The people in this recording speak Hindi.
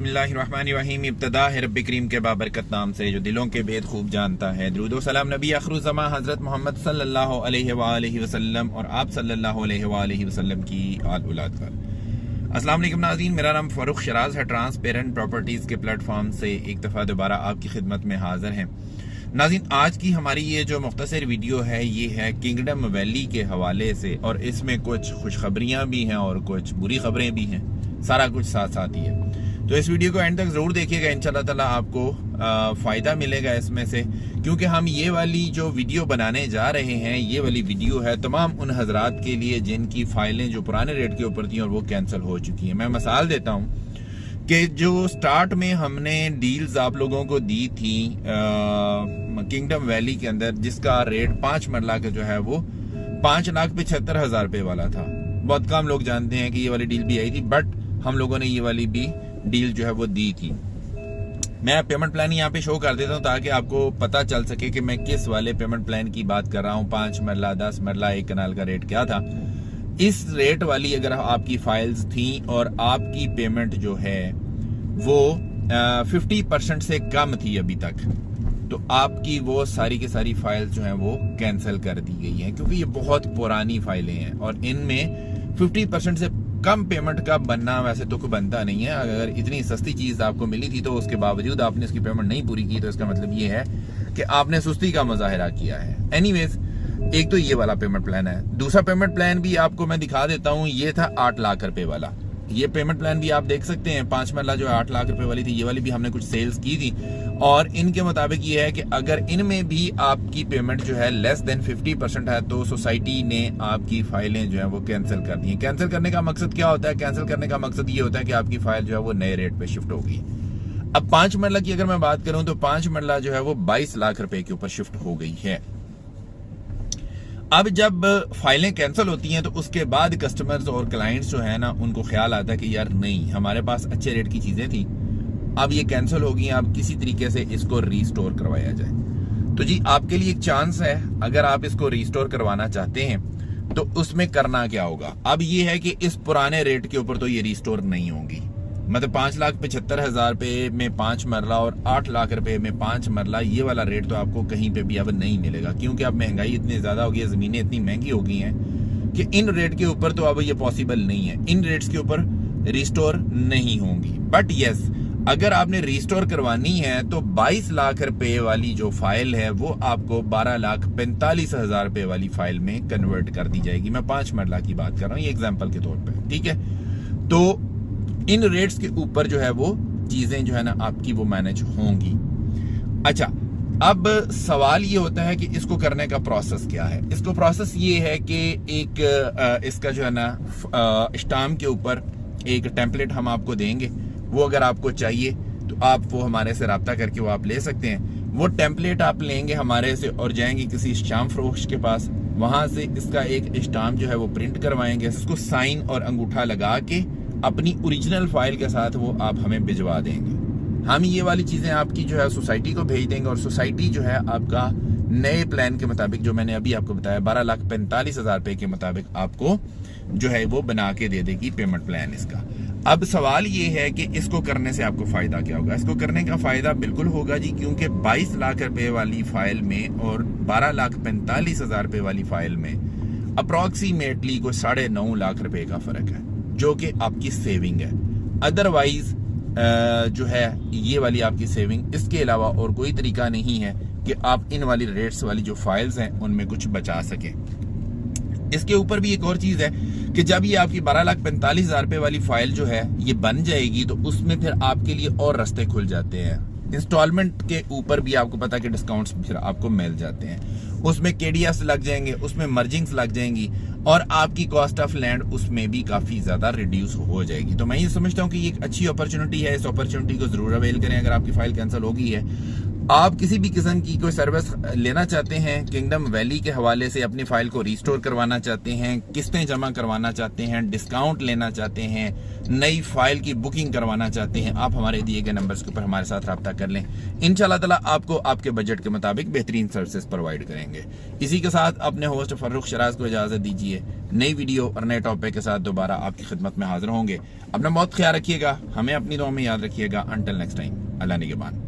बिस्मिल्लाहिर्रहमानिर्रहीम। इब्तिदा है रब्बे करीम के बाबरकत नाम से जो दिलों के भेद खूब जानता है। दुरूद व सलाम नबी अखरुज़्ज़मा हज़रत मोहम्मद सल्लल्लाहु अलैहि वसल्लम और आप सल्लल्लाहु अलैहि वसल्लम की आल औलाद पर। अस्सलाम वालेकुम नाज़रीन, मेरा नाम फ़ारूक शराज है। ट्रांसपेरेंट प्रॉपर्टीज़ के प्लेटफॉर्म से एक दफ़ा दोबारा आपकी खिदमत में हाजिर हैं। नाज़रीन, आज की हमारी ये जो मुख्तसर वीडियो है ये है किंगडम वैली के हवाले से, और इसमें कुछ खुशखबरियाँ भी हैं और कुछ बुरी खबरें भी हैं, सारा कुछ साथ साथ ही है। तो इस वीडियो को एंड तक ज़रूर देखिएगा, इंशाल्लाह ताला आपको फ़ायदा मिलेगा इसमें से, क्योंकि हम ये वाली जो वीडियो बनाने जा रहे हैं ये वाली वीडियो है तमाम उन हजरात के लिए जिनकी फ़ाइलें जो पुराने रेट के ऊपर थी और वो कैंसिल हो चुकी हैं। मैं मिसाल देता हूँ कि जो स्टार्ट में हमने डील्स आप लोगों को दी थी किंगडम वैली के अंदर, जिसका रेट 5 मरला का जो है वो 5,75,000 रुपये वाला था। बहुत कम लोग जानते हैं कि ये वाली डील भी आई थी, बट हम लोगों ने ये वाली भी डील जो है वो दी थी। मैं पेमेंट प्लान यहाँ पे शो कर देता हूँ ताकि आपको पता चल सके कि मैं किस वाले पेमेंट प्लान की बात कर रहा हूँ। 5 मरला, 10 मरला, 1 कनाल का रेट क्या था। इस रेट वाली अगर आपकी फाइल्स थी और आपकी पेमेंट जो है वो 50% से कम थी अभी तक, तो आपकी वो सारी की सारी फाइल्स जो हैं वो कैंसिल कर दी गई हैं, क्योंकि ये बहुत पुरानी फाइलें हैं और इनमें 50% से कम पेमेंट का बनना वैसे तो कोई बनता नहीं है। अगर इतनी सस्ती चीज आपको मिली थी तो उसके बावजूद आपने इसकी पेमेंट नहीं पूरी की, तो इसका मतलब ये है कि आपने सुस्ती का मुजाहिरा किया है। एनीवेज, एक तो ये वाला पेमेंट प्लान है। दूसरा पेमेंट प्लान भी आपको मैं दिखा देता हूँ, ये था 8 लाख रुपए वाला। ये पेमेंट प्लान भी आप देख सकते हैं। 5 मरला जो 8 लाख रुपए वाली थी, ये वाली भी हमने कुछ सेल्स की थी, और इनके मुताबिक ये है कि अगर इनमें भी आपकी पेमेंट जो है लेस देन 50% है तो सोसाइटी ने आपकी फाइलें जो है वो कैंसिल कर दी हैं। कैंसिल करने का मकसद क्या होता है? कैंसिल करने का मकसद ये होता है कि आपकी फाइल जो है वो नए रेट पे शिफ्ट होगी। अब 5 मरला की अगर मैं बात करूं तो 5 मरला जो है वो 22 लाख रुपए के ऊपर शिफ्ट हो गई है। अब जब फाइलें कैंसिल होती हैं तो उसके बाद कस्टमर्स और क्लाइंट्स जो है ना, उनको ख्याल आता है कि यार नहीं, हमारे पास अच्छे रेट की चीजें थी, अब ये कैंसिल हो गई, अब किसी तरीके से इसको रीस्टोर करवाया जाए। तो जी आपके लिए एक चांस है, अगर आप इसको रीस्टोर करवाना चाहते हैं तो उसमें करना क्या होगा। अब ये है कि इस पुराने रेट के ऊपर तो ये रीस्टोर नहीं होगी। मतलब 5,75,000 रुपए में 5 मरला और 8 लाख रुपए में 5 मरला, ये वाला रेट तो आपको कहीं पे भी अब नहीं मिलेगा, क्योंकि अब महंगाई इतनी ज्यादा हो गई है, जमीनें इतनी महंगी हो गई हैं कि इन रेट के ऊपर तो अब ये पॉसिबल नहीं है। इन रेट्स के ऊपर रिस्टोर नहीं होंगी। बट यस, अगर आपने रिस्टोर करवानी है तो 22 लाख रुपए वाली जो फाइल है वो आपको 12,45,000 रुपए वाली फाइल में कन्वर्ट कर दी जाएगी। मैं 5 मरला की बात कर रहा हूँ, ये एग्जाम्पल के तौर पर, ठीक है। तो इन रेट्स के ऊपर जो है वो चीजें जो है ना आपकी वो मैनेज होंगी। अच्छा, अब सवाल ये होता है कि इसको करने का प्रोसेस क्या है। इसको प्रोसेस ये है कि एक इसका जो है ना स्टाम्प के ऊपर एक टेम्पलेट हम आपको देंगे, वो अगर आपको चाहिए तो आप वो हमारे से रब्ता करके वो आप ले सकते हैं। वो टेम्पलेट आप लेंगे हमारे से और जाएंगे किसी स्टाम्प फरोश के पास, वहां से इसका एक स्टाम्प जो है वो प्रिंट करवाएंगे, इसको साइन और अंगूठा लगा के अपनी ओरिजिनल फाइल के साथ वो आप हमें भिजवा देंगे। हम ये वाली चीजें आपकी जो है सोसाइटी को भेज देंगे, और सोसाइटी जो है आपका नए प्लान के मुताबिक जो मैंने अभी आपको बताया 12,45,000 रुपए के मुताबिक आपको जो है वो बना के दे देगी पेमेंट प्लान इसका। अब सवाल ये है कि इसको करने से आपको फायदा क्या होगा। इसको करने का फायदा बिल्कुल होगा जी, क्योंकि 22 लाख रुपए वाली फाइल में और 12,45,000 रुपए वाली फाइल में अप्रोक्सीमेटली कोई 9.5 लाख रुपए का फर्क है, जो कि आपकी सेविंग है। अदरवाइज जो है ये वाली आपकी सेविंग, इसके अलावा और कोई तरीका नहीं है कि आप इन वाली रेट्स वाली जो फाइल्स हैं उनमें कुछ बचा सकें। इसके ऊपर भी एक और चीज है कि जब ये आपकी 12,45,000 रुपए वाली फाइल जो है ये बन जाएगी तो उसमें फिर आपके लिए और रास्ते खुल जाते हैं। इंस्टॉलमेंट के ऊपर भी आपको पता है कि डिस्काउंट्स फिर आपको मिल जाते हैं, उसमें केडीएस लग जाएंगे, उसमें मर्जिंग्स लग जाएंगी, और आपकी कॉस्ट ऑफ लैंड उसमें भी काफी ज्यादा रिड्यूस हो जाएगी। तो मैं ये समझता हूँ कि ये एक अच्छी अपॉर्चुनिटी है, इस अपॉर्चुनिटी को जरूर अवेल करें। अगर आपकी फाइल कैंसिल हो गई है आप किसी भी किस्म की कोई सर्विस लेना चाहते हैं, किंगडम वैली के हवाले से अपनी फाइल को रिस्टोर करवाना चाहते हैं, किस्तें जमा करवाना चाहते हैं, डिस्काउंट लेना चाहते हैं, नई फाइल की बुकिंग करवाना चाहते हैं, आप हमारे दिए गए नंबर्स के ऊपर हमारे साथ रब्ता कर लें। इंशाल्लाह ताला आपको आपके बजट के मुताबिक बेहतरीन सर्विसेज प्रोवाइड करेंगे। इसी के साथ अपने होस्ट फर्रुख शराज को इजाजत दीजिए। नई वीडियो और नए टॉपिक के साथ दोबारा आपकी खिदमत में हाजिर होंगे। अपना बहुत ख्याल रखिएगा, हमें अपनी दुआ में याद रखिएगा। अंटिल नेक्स्ट टाइम, अल्लाह निगहबान।